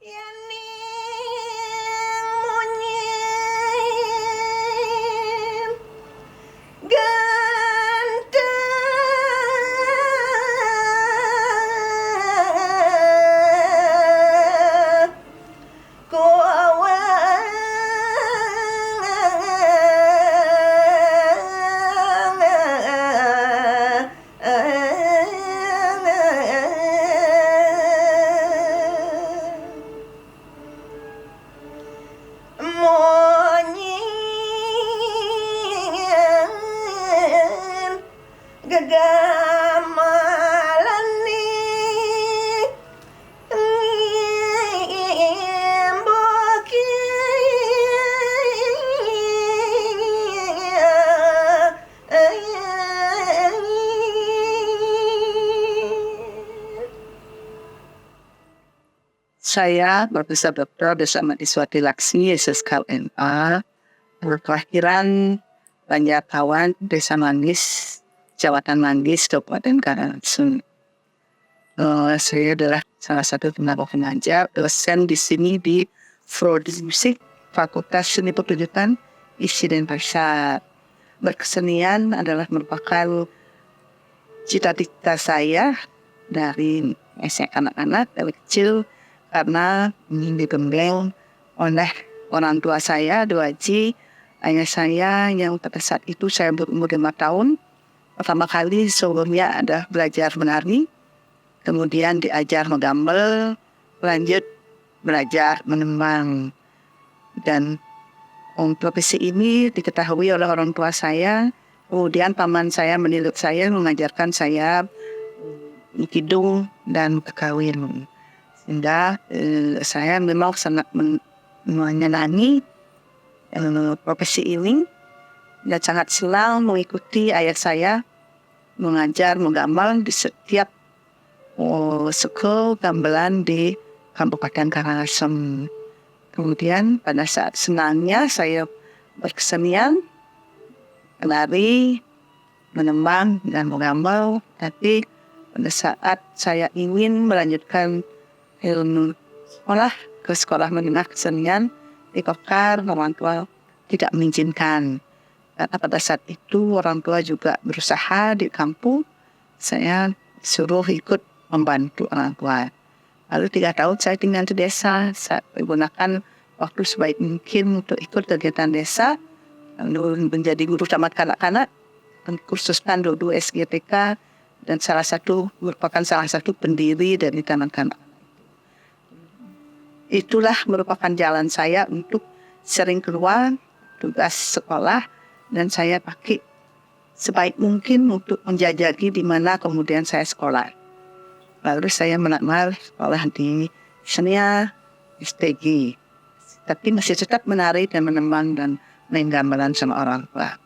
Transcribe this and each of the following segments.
Yani monyet ganteng ku monyet gagamalan ni Saya Profesor Dr. bersama Iswati Laksmi SSKLNA berkelahiran Banjarkawan, Desa Manggis, Kecamatan Manggis, Kabupaten Karangasem. Saya adalah salah satu tenaga pengajar, dosen di sini di Prodi Musik, Fakultas Seni Pertunjukan, Insiden Pasar. Berkesenian adalah merupakan cita-cita saya dari anak-anak dari kecil, karena ingin digembleng oleh orang tua saya, Doaji, ayah saya yang pada saat itu saya berumur 5 tahun. Pertama kali sebelumnya ada belajar menari, kemudian diajar menggambar, lanjut belajar menembang. Dan profesi ini diketahui oleh orang tua saya, kemudian paman saya menilik saya, mengajarkan saya kidung dan kekawin. Sehingga saya memang sangat menyenangi profesi ini dan sangat senang mengikuti ayah saya mengajar menggambar di setiap sekolah gamelan di Kabupaten Karangasem. Kemudian pada saat senangnya saya berkesenian, menari, menembang dan menggambar, tapi pada saat saya ingin melanjutkan ilmu ke sekolah menengah kesenian di Kokar, orang tua tidak mengizinkan. Karena pada saat itu orang tua juga berusaha di kampung, saya suruh ikut membantu orang tua. Lalu 3 tahun saya tinggal di desa, saya menggunakan waktu sebaik mungkin untuk ikut kegiatan desa, lalu menjadi guru tamat kanak-kanak, mengkursuskan dulu SGTK, dan merupakan salah satu pendiri dari taman kanak. Itulah merupakan jalan saya untuk sering keluar tugas sekolah, dan saya pakai sebaik mungkin untuk menjajaki di mana kemudian saya sekolah. Lalu saya melamar sekolah di Senia STG, tapi masih tetap menari dan menembang dan main gamelan sama orang tua.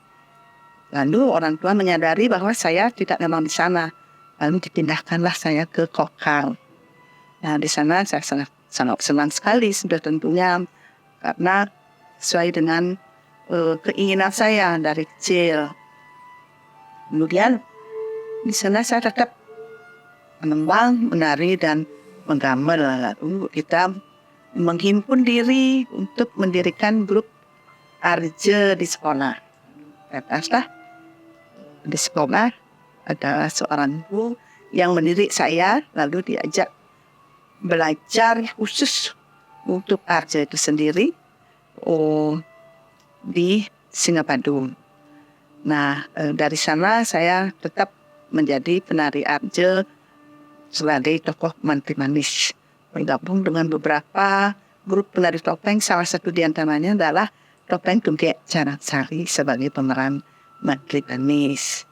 Lalu orang tua menyadari bahwa saya tidak memang di sana, lalu dipindahkanlah saya ke Kokal. Nah, di sana saya sangat senang sekali, sudah tentunya karena sesuai dengan keinginan saya dari kecil. Kemudian di sana saya tetap menembang, menari dan menggambar. Lalu kita menghimpun diri untuk mendirikan grup Arje di sekolah. Ataslah di sekolah ada seorang guru yang mendidik saya, lalu diajak belajar khusus untuk Arje itu sendiri di Singapura. Nah, dari sana saya tetap menjadi penari Arje sebagai tokoh Mantri Manis, bergabung dengan beberapa grup penari topeng. Salah satu di antaranya adalah Topeng Tungge Caransari sebagai pemeran Mantri Manis.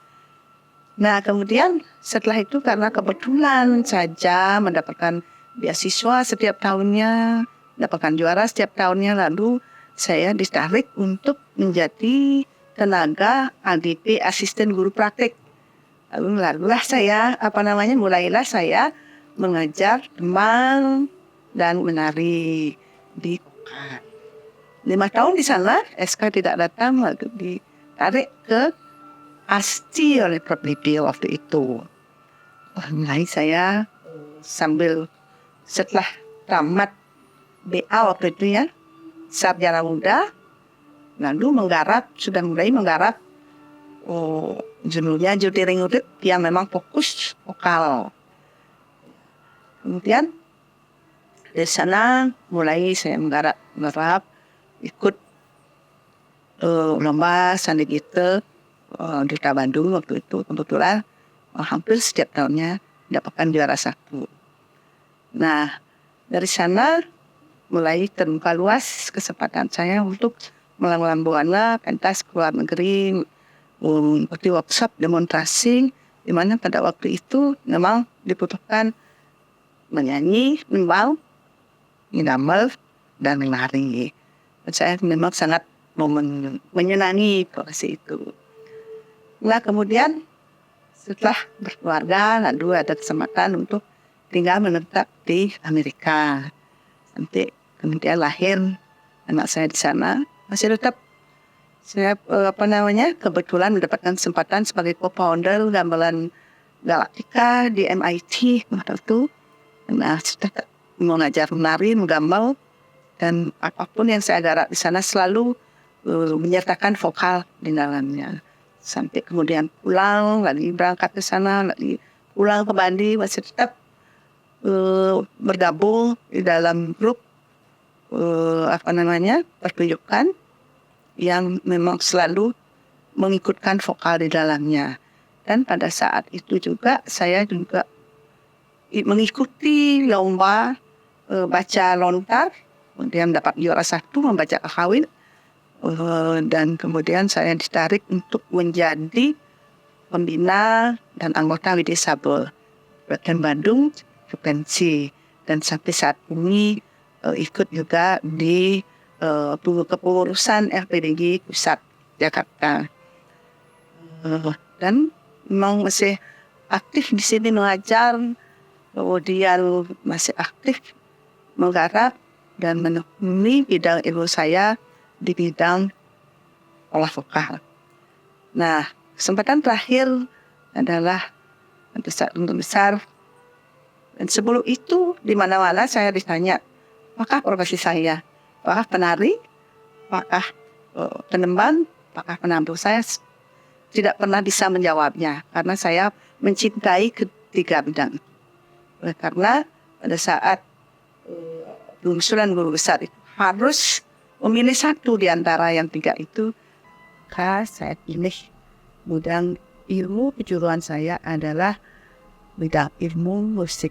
Nah, kemudian setelah itu karena kebetulan saja mendapatkan beasiswa setiap tahunnya, mendapatkan juara setiap tahunnya, lalu saya ditarik untuk menjadi tenaga ADP, asisten guru praktik. Mulailah saya mengajar tembang dan menari di Kokar. 5 tahun di sana, SK tidak datang, lalu ditarik ke Asti oleh Prof. waktu itu. Mulai saya setelah tamat BA waktu itu ya, sarjana muda, lalu sudah mulai menggarap judulnya Jutiring Udut yang memang fokus vokal. Kemudian dari sana mulai saya menggarap ikut lomba sandi gitar di Kota Bandung waktu itu, kebetulan hampir setiap tahunnya mendapatkan juara 1. Nah, dari sana mulai terbuka luas kesempatan saya untuk melakukan buana pentas ke luar negeri, seperti workshop demonstrasi, di mana pada waktu itu memang dibutuhkan menyanyi, menembang, ngidamel, dan menari. Saya memang sangat menyenangi proses itu. Nah, kemudian setelah berkeluarga, lalu ada kesempatan untuk tinggal menetap di Amerika. Nanti kemudian lahir anak saya di sana, masih tetap saya kebetulan mendapatkan kesempatan sebagai co-founder gamelan Galaktika di MIT waktu itu. Nah, tetap mengajar menari, menggambar, dan apapun yang saya garap di sana selalu menyertakan vokal di dalamnya. Sampai kemudian pulang, lagi berangkat ke sana, lagi pulang ke Bandi, masih tetap bergabung di dalam grup pertunjukan yang memang selalu mengikutkan vokal di dalamnya. Dan pada saat itu juga saya juga mengikuti lomba baca lontar, kemudian dapat juara 1 membaca kakawin, dan kemudian saya ditarik untuk menjadi pembina dan anggota WD Sabel Kabupaten Bandung provinsi, dan sampai saat ini ikut juga di kepengurusan RPDG Pusat Jakarta, dan memang masih aktif di sini mengajar, kemudian masih aktif menggarap dan menekuni bidang ilmu saya di bidang olah vokal. Nah, kesempatan terakhir adalah untuk besar. Dan sebelum itu di mana-mana saya ditanya, apakah profesi saya? Apakah penari? Apakah penembang? Apakah penampil? Saya tidak pernah bisa menjawabnya karena saya mencintai ketiga bidang. Karena pada saat lulusan guru besar itu harus memilih satu di antara yang 3 itu, maka saya pilih bidang ilmu kejuruan saya adalah bidang ilmu musik,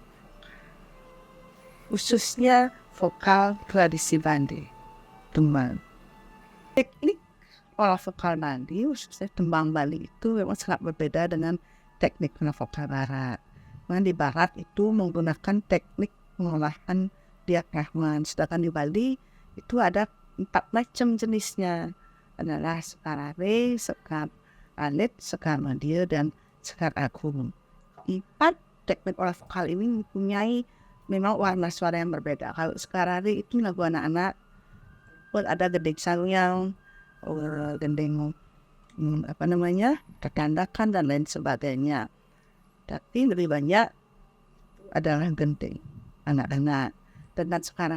khususnya vokal tradisi Bandi, tembang. Teknik olah vokal Bandi, khususnya tembang Bali itu memang sangat berbeda dengan teknik olah vokal Barat. Nah, di Barat itu menggunakan teknik pengolahan diafragma, sedangkan di Bali itu ada 4 macam jenisnya, adalah sekar are, sekar alit, sekar madia, dan sekar agung. 4 teknik olah vokal ini mempunyai memang warna suara yang berbeda. Kalau sekarang itu lagu anak-anak, ada gending sangyang, gending terkandakan dan lain sebagainya. Tapi lebih banyak adalah gending anak-anak. Dan sekar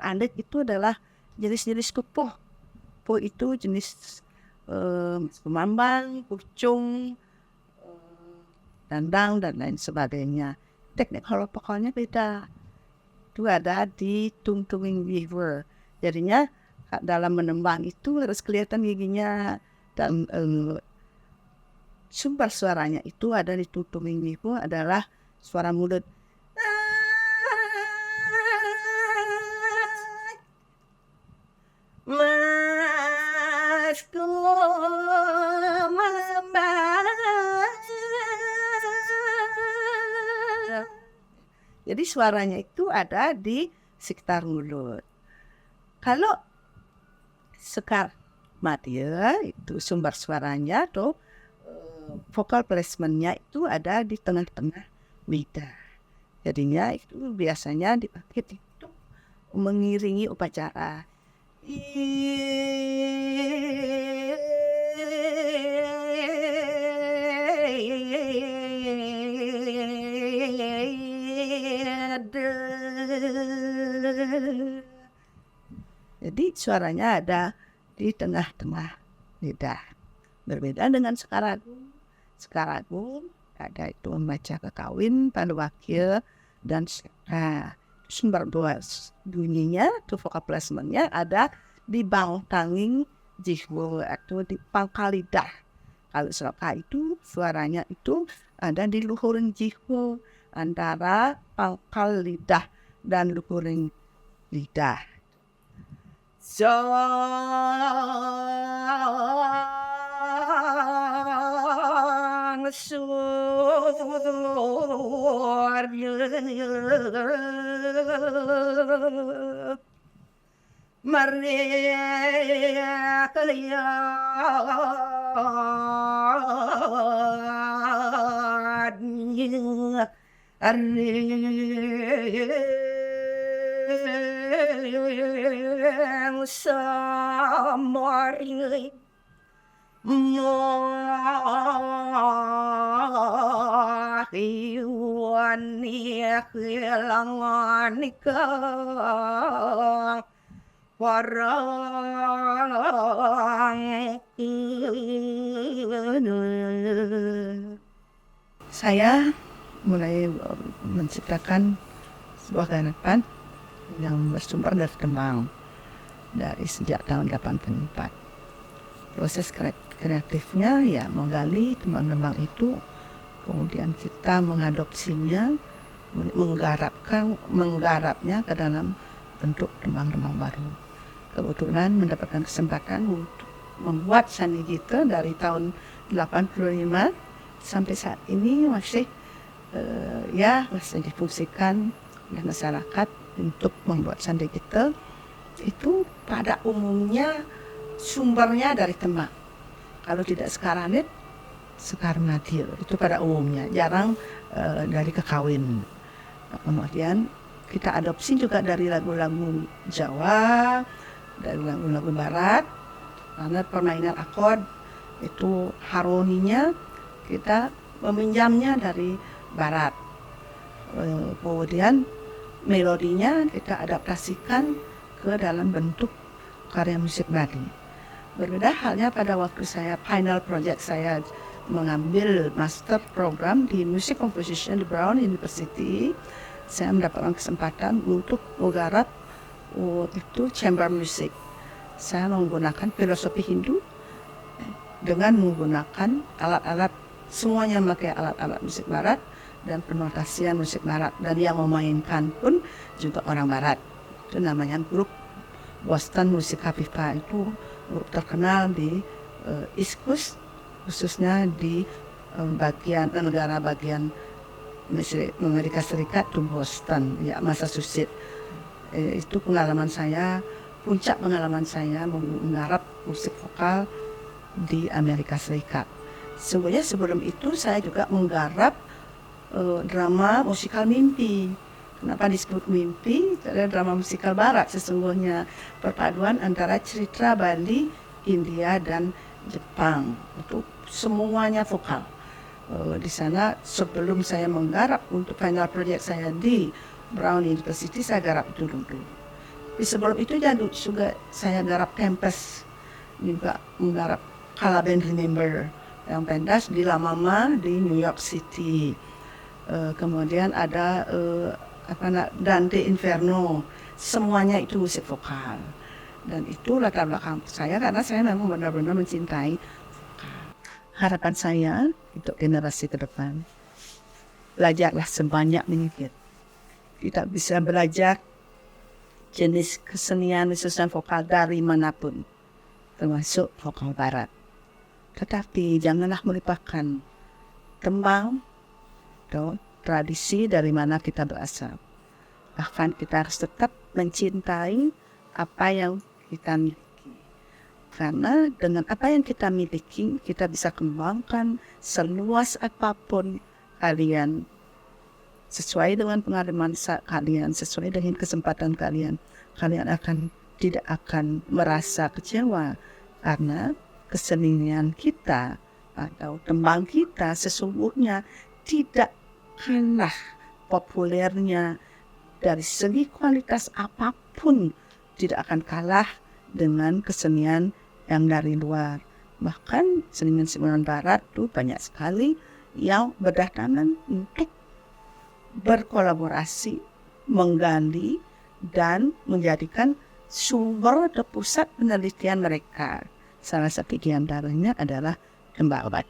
alit itu adalah jenis-jenis kupuh. Kupuh itu jenis pemambang, pucung, dandang, dan lain sebagainya. Teknik olah vokalnya beda. Itu ada di tungtunging weaver. Jadinya dalam menembang itu harus kelihatan giginya, dan sumber suaranya itu ada di tungtunging weaver adalah suara mulut. Jadi suaranya itu ada di sekitar mulut. Kalau sekar madia itu sumber suaranya atau vocal placementnya itu ada di tengah-tengah lidah. Jadinya itu biasanya dipakai untuk mengiringi upacara. Jadi suaranya ada di tengah-tengah lidah. Berbeda dengan Sekaragung. Sekaragung ada itu membaca kekawin, pada wakil, dan sumber dua bunyinya, itu vokal placementnya ada di bangtanging jihwa atau di pangkal lidah. Kalau Seka itu suaranya itu ada di luhuring jihwa antara pangkal lidah dan luhuring lidah. Sang Surya Maria Kalianya Areng Samari Mahiwani Kelanganika Saya mulai menciptakan sebuah garapan yang bersumber dari tembang dari sejak tahun 84. Proses kreatifnya ya menggali tembang-tembang itu, kemudian kita mengadopsinya, menggarapnya ke dalam bentuk tembang-tembang baru. Kebetulan mendapatkan kesempatan untuk membuat sandi gita dari tahun 85 sampai saat ini masih masih difungsikan oleh masyarakat untuk membuat sandi gita. Itu pada umumnya sumbernya dari tembang. Kalau tidak Sekaranit, Sekarnatil, itu pada umumnya, jarang dari kekawin. Kemudian kita adopsi juga dari lagu-lagu Jawa, dari lagu-lagu Barat, karena permainan akord itu harmoninya kita meminjamnya dari Barat. Kemudian melodinya kita adaptasikan ke dalam bentuk karya musik Bali. Berbeda halnya pada waktu saya final project saya mengambil master program di music composition di Brown University. Saya mendapatkan kesempatan untuk menggarap itu chamber music. Saya menggunakan filosofi Hindu dengan menggunakan alat-alat, semuanya memakai alat-alat musik Barat dan penotasian musik Barat, dan yang memainkan pun juga orang Barat. Itu namanya grup Boston Music Hafifa, itu grup terkenal di East Coast, khususnya di negara bagian Amerika Serikat, itu Boston, ya Massachusetts. Itu pengalaman saya, puncak pengalaman saya menggarap musik vokal di Amerika Serikat. Sebenarnya sebelum itu saya juga menggarap drama musikal mimpi. Kenapa disebut mimpi? Karena drama musikal Barat sesungguhnya, perpaduan antara cerita Bali, India dan Jepang. Itu semuanya vokal. Di sana sebelum saya menggarap untuk final project saya di Brown University, saya garap itu dulu. Di sebelum itu juga saya garap campus, juga menggarap Calaband Remember yang pentas di La Mama di New York City. Kemudian ada Dante Inferno, semuanya itu musik vokal. Dan itu latar belakang saya karena saya memang benar-benar mencintai vokal. Harapan saya untuk generasi ke depan, belajarlah sebanyak mungkin. Kita bisa belajar jenis kesenian khususnya vokal dari manapun, termasuk vokal Barat. Tetapi janganlah melupakan tembang atau tradisi dari mana kita berasal. Bahkan kita harus tetap mencintai apa yang kita miliki. Karena dengan apa yang kita miliki, kita bisa kembangkan seluas apapun kalian. Sesuai dengan pengalaman kalian, sesuai dengan kesempatan kalian, kalian tidak akan merasa kecewa. Karena kesenian kita atau tembang kita sesungguhnya tidak kalah populernya dari segi kualitas apapun tidak akan kalah dengan kesenian yang dari luar. Bahkan seniman-seniman barat tuh banyak sekali yang berdatangan untuk berkolaborasi, menggali, dan menjadikan sumber atau pusat penelitian mereka. Salah satu di antaranya adalah Mbak Obat.